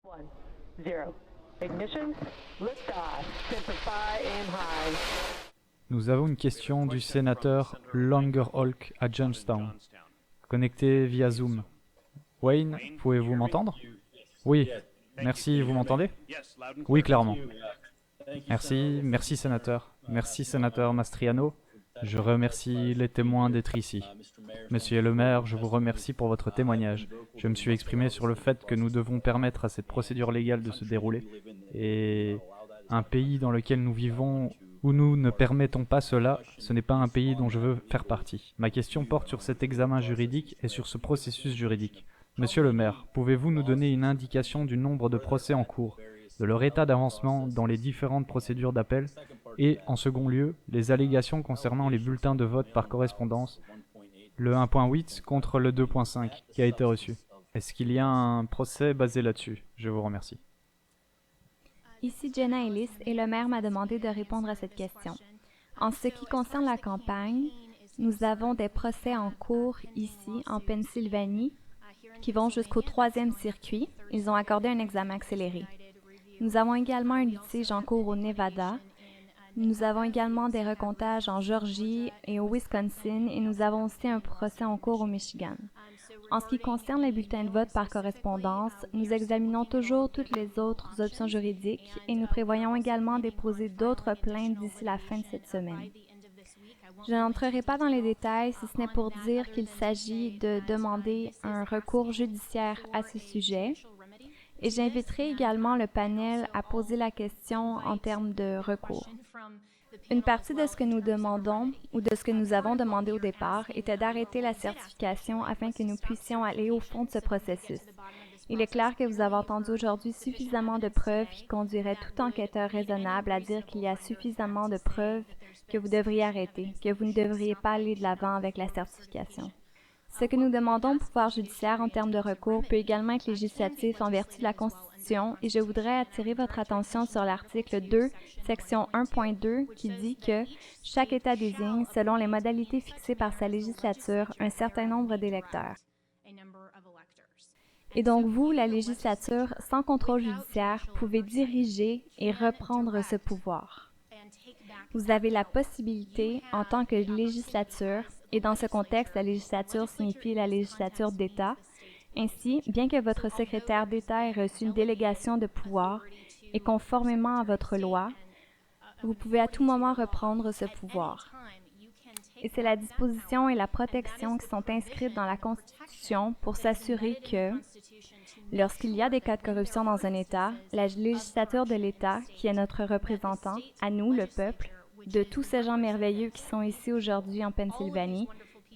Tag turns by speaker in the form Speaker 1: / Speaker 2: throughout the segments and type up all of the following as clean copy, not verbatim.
Speaker 1: 1, 0. Ignition, liftoff, Simplify and high.
Speaker 2: Nous avons une question du sénateur Langerholk à Johnstown, connecté via Zoom. Wayne, pouvez-vous m'entendre? Oui. Merci, vous m'entendez? Oui, clairement. Merci sénateur. Merci sénateur Mastriano. Je remercie les témoins d'être ici. Monsieur le maire, je vous remercie pour votre témoignage. Je me suis exprimé sur le fait que nous devons permettre à cette procédure légale de se dérouler. Et un pays dans lequel nous vivons, où nous ne permettons pas cela, ce n'est pas un pays dont je veux faire partie. Ma question porte sur cet examen juridique et sur ce processus juridique. Monsieur le maire, pouvez-vous nous donner une indication du nombre de procès en cours, de leur état d'avancement dans les différentes procédures d'appel et, en second lieu, les allégations concernant les bulletins de vote par correspondance, le 1.8 contre le 2.5 qui a été reçu. Est-ce qu'il y a un procès basé là-dessus? Je vous remercie.
Speaker 3: Ici Jenna Ellis et le maire m'a demandé de répondre à cette question. En ce qui concerne la campagne, nous avons des procès en cours ici, en Pennsylvanie, qui vont jusqu'au 3e circuit. Ils ont accordé un examen accéléré. Nous avons également un litige en cours au Nevada. Nous avons également des recomptages en Georgie et au Wisconsin et nous avons aussi un procès en cours au Michigan. En ce qui concerne les bulletins de vote par correspondance, nous examinons toujours toutes les autres options juridiques et nous prévoyons également déposer d'autres plaintes d'ici la fin de cette semaine. Je n'entrerai pas dans les détails si ce n'est pour dire qu'il s'agit de demander un recours judiciaire à ce sujet. Et j'inviterai également le panel à poser la question en termes de recours. Une partie de ce que nous demandons, ou de ce que nous avons demandé au départ, était d'arrêter la certification afin que nous puissions aller au fond de ce processus. Il est clair que vous avez entendu aujourd'hui suffisamment de preuves qui conduiraient tout enquêteur raisonnable à dire qu'il y a suffisamment de preuves que vous devriez arrêter, que vous ne devriez pas aller de l'avant avec la certification. Ce que nous demandons au pouvoir judiciaire en termes de recours peut également être législatif en vertu de la Constitution et je voudrais attirer votre attention sur l'article 2, section 1.2 qui dit que chaque État désigne, selon les modalités fixées par sa législature, un certain nombre d'électeurs. Et donc vous, la législature, sans contrôle judiciaire, pouvez diriger et reprendre ce pouvoir. Vous avez la possibilité, en tant que législature, et dans ce contexte, la législature signifie la législature d'État. Ainsi, bien que votre secrétaire d'État ait reçu une délégation de pouvoir, et conformément à votre loi, vous pouvez à tout moment reprendre ce pouvoir. Et c'est la disposition et la protection qui sont inscrites dans la Constitution pour s'assurer que, lorsqu'il y a des cas de corruption dans un État, la législature de l'État, qui est notre représentant, à nous, le peuple, de tous ces gens merveilleux qui sont ici aujourd'hui en Pennsylvanie,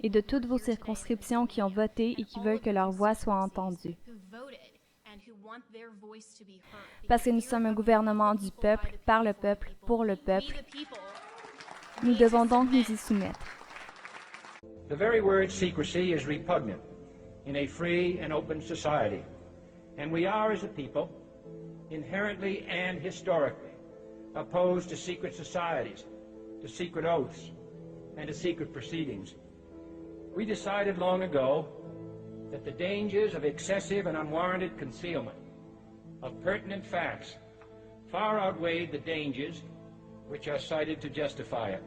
Speaker 3: et de toutes vos circonscriptions qui ont voté et qui veulent que leur voix soit entendue. Parce que nous sommes un gouvernement du peuple, par le peuple, pour le peuple. Nous devons donc nous y soumettre.
Speaker 4: The very word secrecy is repugnant in a free and open society, and we are, as a people, inherently and historically opposed to secret societies, to secret oaths, and to secret proceedings. We decided long ago that the dangers of excessive and unwarranted concealment of pertinent facts far outweighed the dangers which are cited to justify it.